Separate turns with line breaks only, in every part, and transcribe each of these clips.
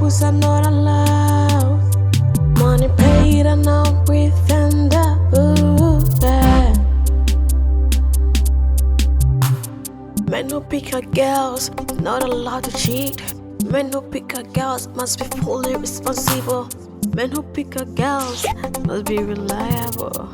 rules are not allowed. Money paid and not within the book. Men who pick up girls not allowed to cheat. Men who pick up girls must be fully responsible. Men who pick up girls must be reliable.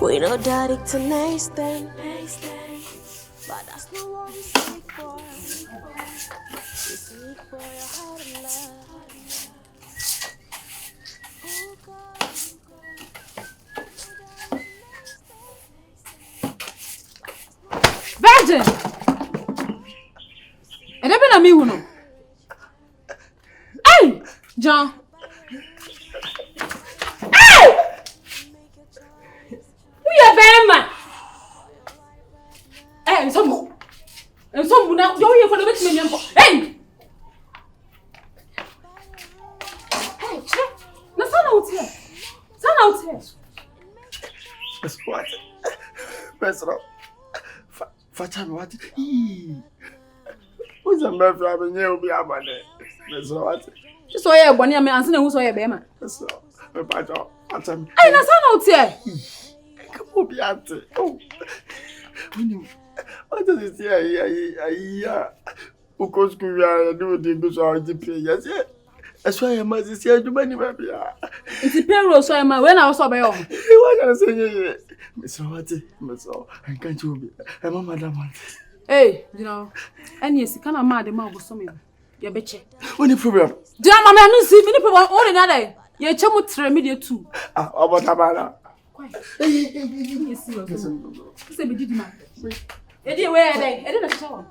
We know that it's a nice thing, but that's not what we seek for. We seek for your heart and love.
Virgin! And I've been a me who Hey! John! And some now you're here for the next million. Hey! Hey, check! No, son out here. Son out here.
That's what? That's what? Fatan what? Who's a man from you? Be a man. That's what?
Just saw your bonny, I mean, answer who saw your bema.
That's all. My dog.
Hey, no, son out here.
Come on, be at it. Oh. What does it say? Who goes to do the good or the pay? Yes, that's why I must say you money, maybe.
It's a payroll, so I'm when I was so by all.
What can I say? Miss Rawati, Miss O, I can't you be a madam.
Hey, you know, and yes, you can't mad the mouth of some. Your bitch.
What the problem?
Damn, I'm not seeing any people all in that day. You're chum with media too.
About Tabana.
Say, we did not. Where are they? I didn't show.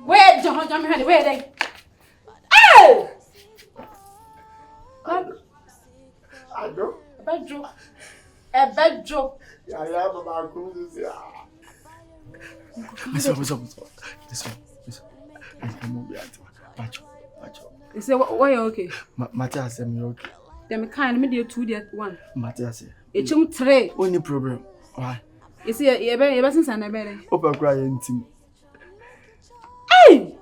Where John Jammy? Where are they? Oh!
I do.
A bad joke.
I have about cruises. This one. I can be at Pacho.
You say, why okay?
Matthias, I'm okay.
Them kind of media 2 1.
Matthias,
it's 3.
Only problem. Why?
You see, you're better since I'm better.
Open crying team.
Hey!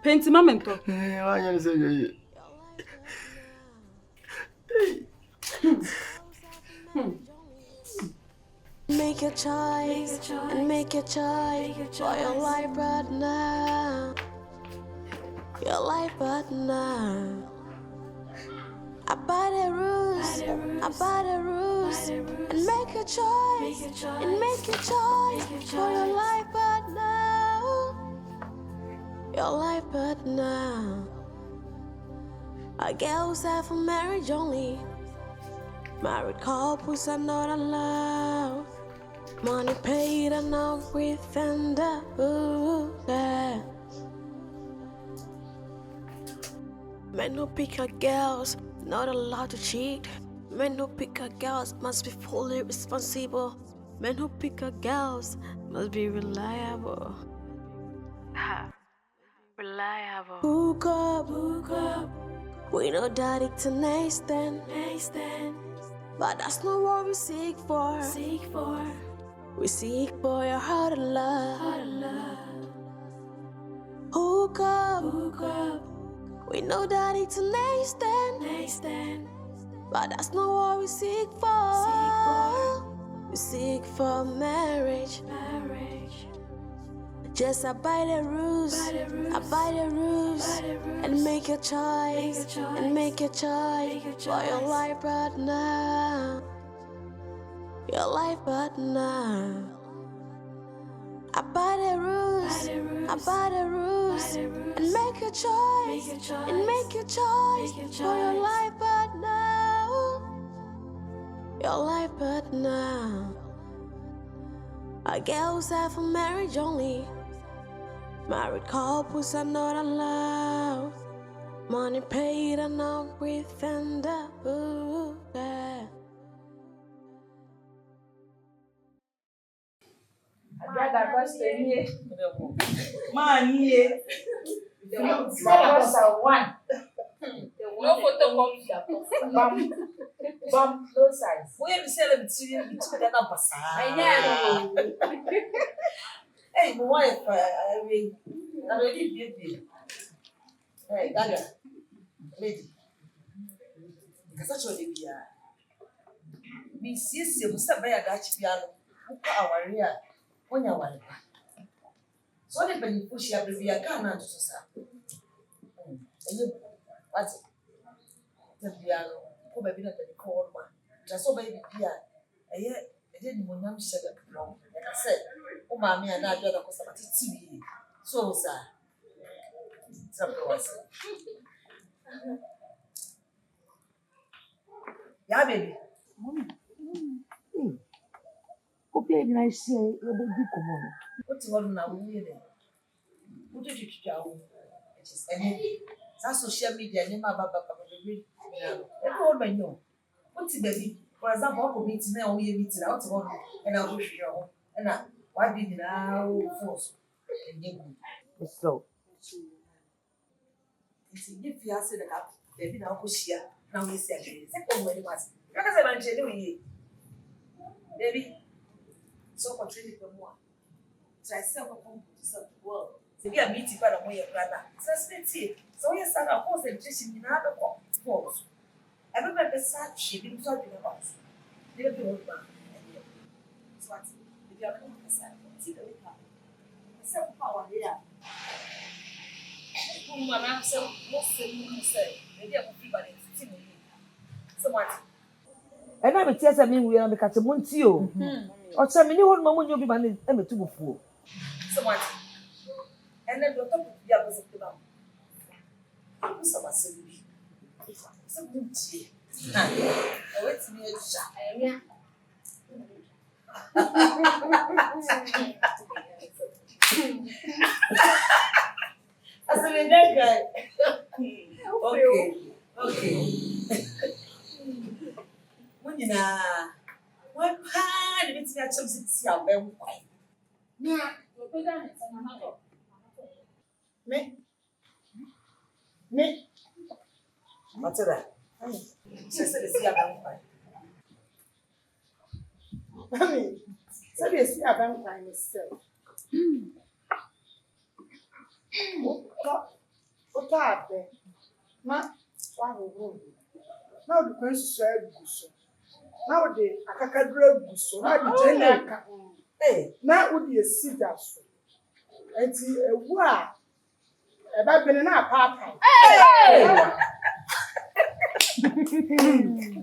Paint mamento.
Why you say you?
Make your choice and make your choice for your life right now. Your life right now. I buy the rules, and make a choice, and make your choice for your life right now. Your life right now. A girls have for marriage only. Married couples are not allowed. Money paid and not refunded. Yeah. Men who pick up girls not allowed to cheat. Men who pick up girls must be fully responsible. Men who pick up girls must be reliable. Reliable. Hook up. We know that it's a nice thing. But that's not what we seek for. We seek for your heart of love. Hook up. We know that it's a nice thing. But that's not what we seek for. We seek for marriage. Just abide the rules, and make your choice, for your life right now. Your life right now. Abide the rules, and make your choice, for your life right now. Your life right now. Our girls have for marriage only. Married couples are not allowed. Money paid and not refunded. Yeah.
One. No photocopy. Bum, no size.
Where we sell them to you, that number. Hey, my wife, I mean, I'm ready, baby. Hey, Gaga, lady. Because that's what they are. Miss Sissy, who said by a Dutch piano, who are here, when you're one. So they can push your baby a gun to society. And you, what's it? The piano, who may be not the cold one. Just so baby piano. And yet, I didn't want them to say that wrong. Like I said, oh, mammy, and I do the customer to TV. So, sir. Yeah, baby.
Okay, I say, you're the big woman.
What's one now? What did you tell? It is any social media, name about baby. Everyone may know. What's it, baby? For example, I'll meet now, we meet out of one, and I'll wish you. And now, why did now force?
So,
If you answer the cup, baby, now push here. Now we say, second when it was. Because I'm doing baby. So continue for more. Try self to serve the world. So we are meeting by the way of brother. So so yes, I of course education in other forms. Everybody beside she didn't talk about. They don't know about. So what? If you have any beside, see the way how. Self power here. Who are now so most of you say, maybe I will be by the team. So what?
and I'm a teacher, I mean, we are the Catamontio. Or some many old moment you'll be managed ever to before.
So what? And then the top of the other was the bum. So what's the movie? So good. I went to be a shop. I said, that guy. Okay. When you know, what part of it's got some six young men?
Me?
What's that? She said, it's young man.
Sabe esse aban kwa myself. Ota abe. Na wa wo. Na o de kwan susu aguso. Na o de akakadura aguso. Na de jene aka. Na o de esida so. Enti ewu a eba bene na papa.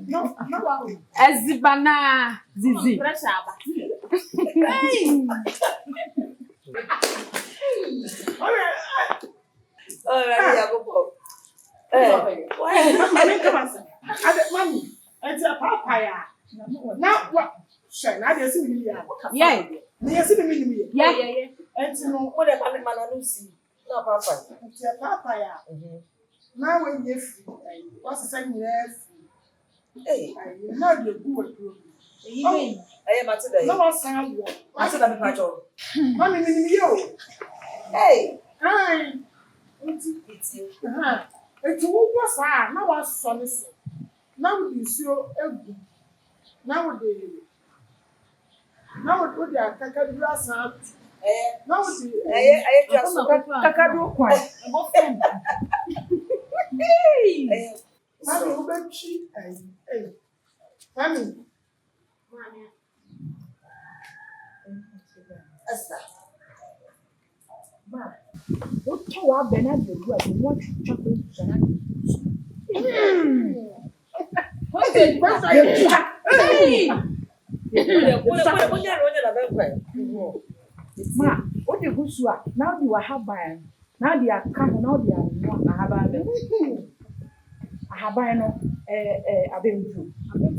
No, wa.
Azibana zizi.
Mami, enti papa ya. Na wa. Shey, na de esi mi ya.
Yeah.
Ni esi mi ni.
Yeah.
Enti no,
What about the man on see? No, Papa.
enti papa ya. Na we nye free. What's the same year?
Hey,
Na de gu we.
I am at today.
No one sound wo.
I said I'm patcho.
Mami mi yo.
Hey,
Ai. Enti
it's you.
enti wo kwa sa na wa so ne so. Na wo di suo egu. Na wo de akakadura sa. Na wo di
I just
kakadu kwa
Mami wo be chi ai. Mami.
Esther.
ma o to wa be na de ru a de mo twetwa ko sana ma o de gusu a na o de wa haban na de aka ho na o de anu ahaban be ahaban no abemfu abem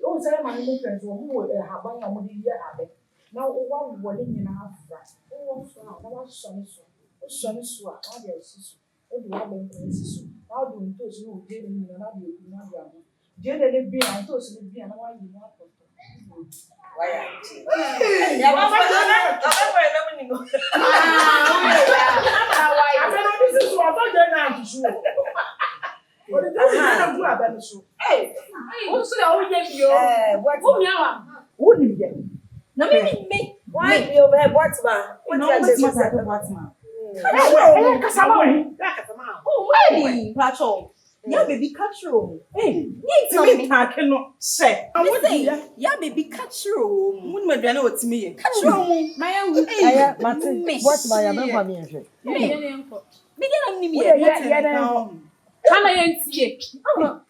o say ma ni friends wo mo ahaban a mo de ye abe na o wa wo le nyina afra o wo so na wa so ni so o so ni so a na de asisu o de wa ben ko asisu na o de nto so o de ni na de ku na de abo je de le bi na nto so le bi na wa yi na to
Why? Yeah, I'm
Yeah, baby, catch you. Hey, need talking no say.
I want to. Yeah, baby, catch you. Mun me dwane ot me. Catch you.
Aya, Martin, what my am for me.
Me get am ni me.
Yeah.
Kana yentie.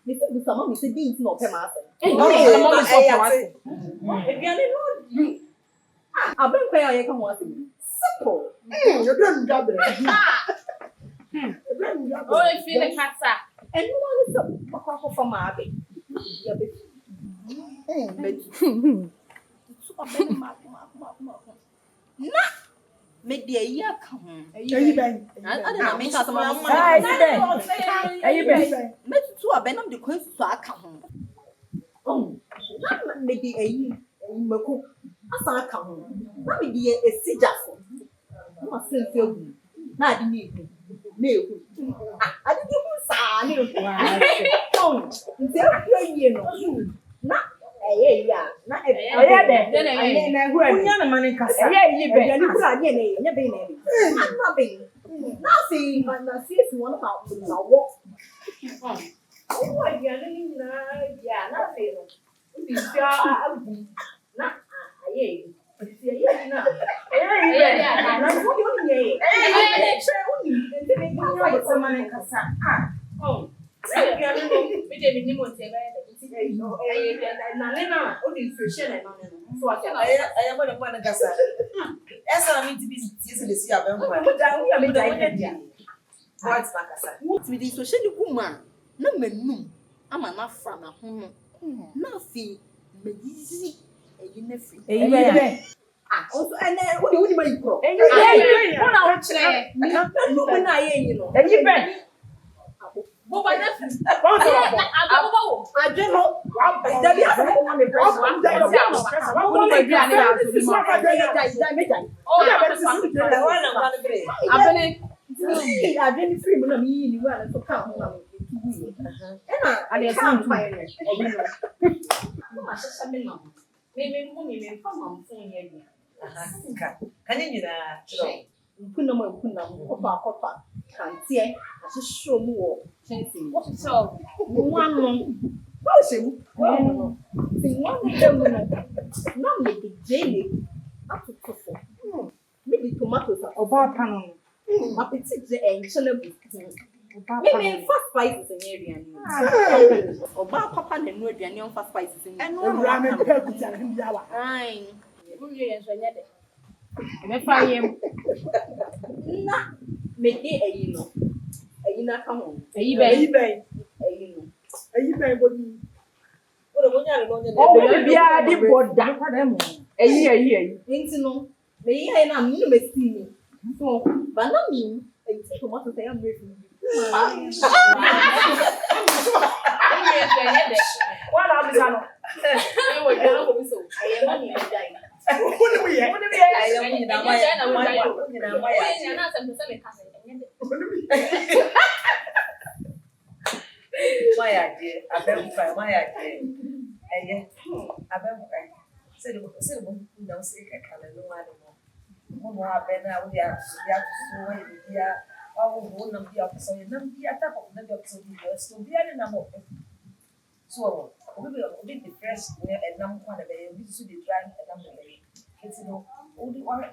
Me say this mama me say be it no pe ma say.
Okay,
mama so for us.
Ebiane no. Aben kwa ya ka ho ase. Simple.
You don't gather.
Oh, if you the kasa. And no one is up for my baby. Na me de ya ka ho.
Eyi ben.
I don't make us mama.
Ayi be.
Me tutu abenam de kwan susu aka ho. Na me de ayi mako asa aka ho. Na me de esija so. Na sense egu. Na adi ni egu. Na egu. Adi di hu sa ni egu. Nti afi no. Na ya. Na de.
Na hu ani.
Unya na mane kasa.
Yi be.
Ya ni kura ni na nya be na bi. Na be. Na fi na si won pa na wo. Oh, ya ni na ya na fe no. Ubi sia agu. Na aye. Sia ye na. Na wo ni ye. Che uni. Nti me ni wa se mane kasa. Oh. Ya ni no. Me de ni mo te ba de. Nti no. Na le na o di freshe na no. So I
am going to go and guess. As I mean to be easily see a bamboo. What's Macassa?
what with the social woman? No men, I'm an afra na home. Nothing, but easy. You never.
Ayi be.
Also, and then what do you mean, bro?
Ayi be.
What I watch there. No, when I hear you know.
Ayi be.
But by that, I
don't know.
There is a woman I didn't free when you were to come. And I can't find it. Me money me fa mam phone here bia.
Can you na?
Kunam kopa kantie ahyehyɛ mu wɔ kyɛnsee mu. So, one how shim? Well, sing one dem no. Na me di jelly atoto. Me di tomatoes
Oba pano.
my petit je enchilable. Me fast spices in area. Oba papa na no aduane on fast spices in.
Ewura me pe kuta him yawa.
Ai. Wo wie yen so nya de. Me fa yem. Na me di ayi no. Ayi na ka ho. Ayi bɛn. Ayi no.
Ayi bɛn bodi.
Ora mo nya no nya.
O bia di boda. Ayi. Nti no. Me yi ayi na me no me see me. So, but na me, I think tomato say I'm ready. What am I saying? I will go to so. I am money and die.
What do we?
I am na my.
Na some say cousin.
My idea, abem fa my idea. Eye, abem fa. Say no say ka no one no. Mo abena we ya so we ya awu no bi aso ye nam bi ata ko na bi aso bi so bi ani na mo. So, we be fresh and nam kwa na be bi so dey dry and nam be. It's no odi or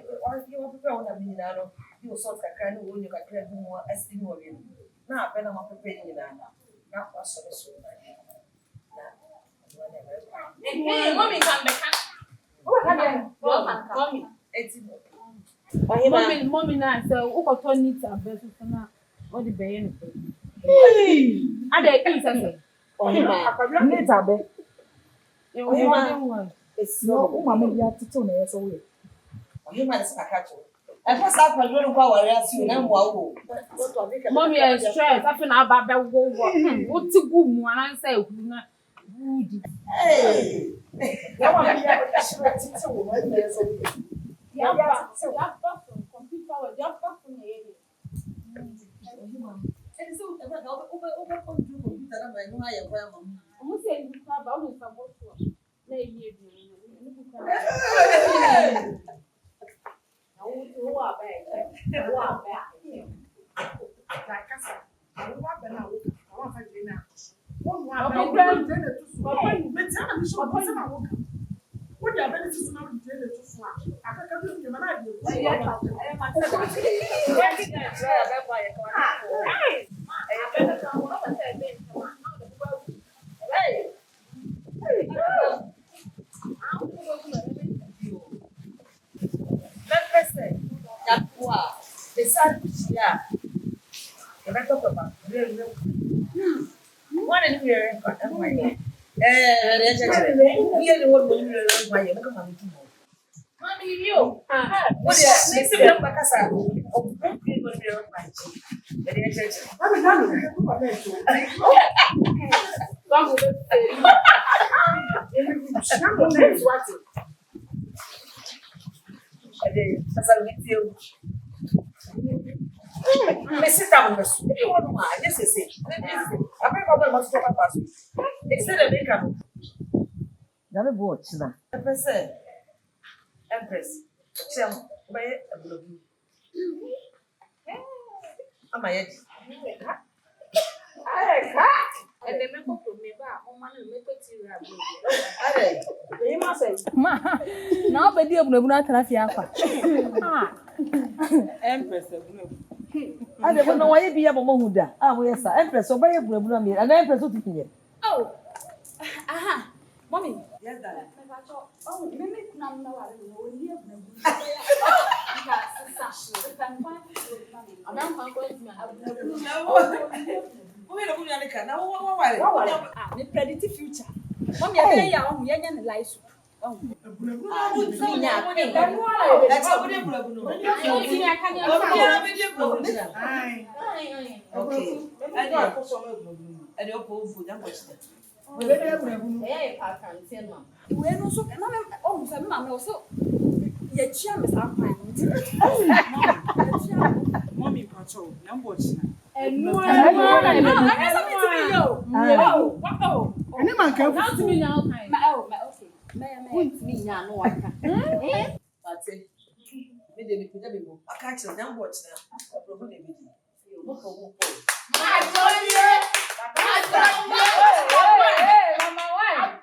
you prepare on na na no. You sort kakra no wo nyu kakra bu mo asti mo we. Na abena mo prepare ni na. Na kwa so so na.
Hey, mommy come back. Mommy.
It's
Mommy na so uko to need to abeso na o di beye no. Ade ki say.
Need abe.
No, uma me ya tito na yeso we.
you man is akacho. I first start by doing what we are seeing and wow.
Mommy is stressed. I feel na ba be wo wo. Wo ti gu mu an say hu na good.
Hey.
That one be ya tito wo ma na so we.
Ya ba computer wa ya ba fun ye.
And so over computer na my no higher for mom.
Omo say you ka ba o nsa bo so. Na ye bi ni bu ka.
Wo abai. Wo abai.
Kasa. Wo ba na wo. Wa fa je na. Wo wa
Papa,
ba wo je na tu so. Me tia na mi so papa na wo. Wo dia ba ni tu so na wo je na tu so a. Akaka bi ni ma na di.
Empress,
And they make up for me ba o ma na me peti ra bo.
you must say,
Na obedi ebunebuna trafia akwa.
Empress, I don't know why you be a mohuda. Ah, yes, sir. Empress, obey a brabuna me, and Empress to here.
Oh. Aha. Mommy.
Yes, darling.
Oh, me na na wa re no ni e na bu. Me predict future. Mommy, I tell you, I'm young and life. Oh, Wouldn't me, yeah, no, I can't.
That's it. Maybe we could have been. I can't tell them what's now. Probably be.
Mama, why?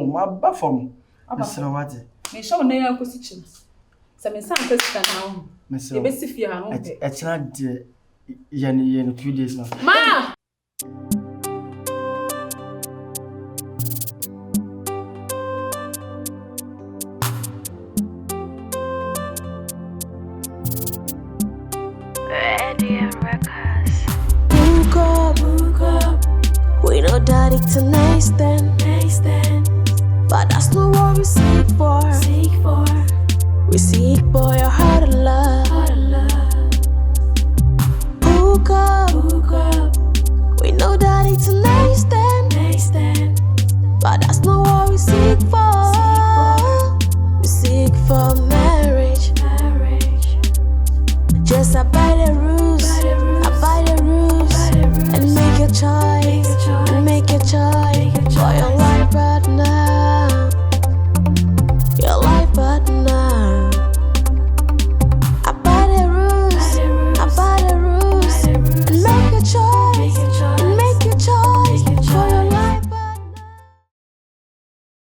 My buffum. Miss Rawati.
Me show na ya ko sichi. Se me san pesta na ho.
Miss
E be si fie ha ho.
It's not the yen 2 days now.
Ma!
Book up. We know daddy tonight stand. But that's not what we seek for. We seek for your heart of love. Book up. We know daddy tonight stand. But that's not what we seek for.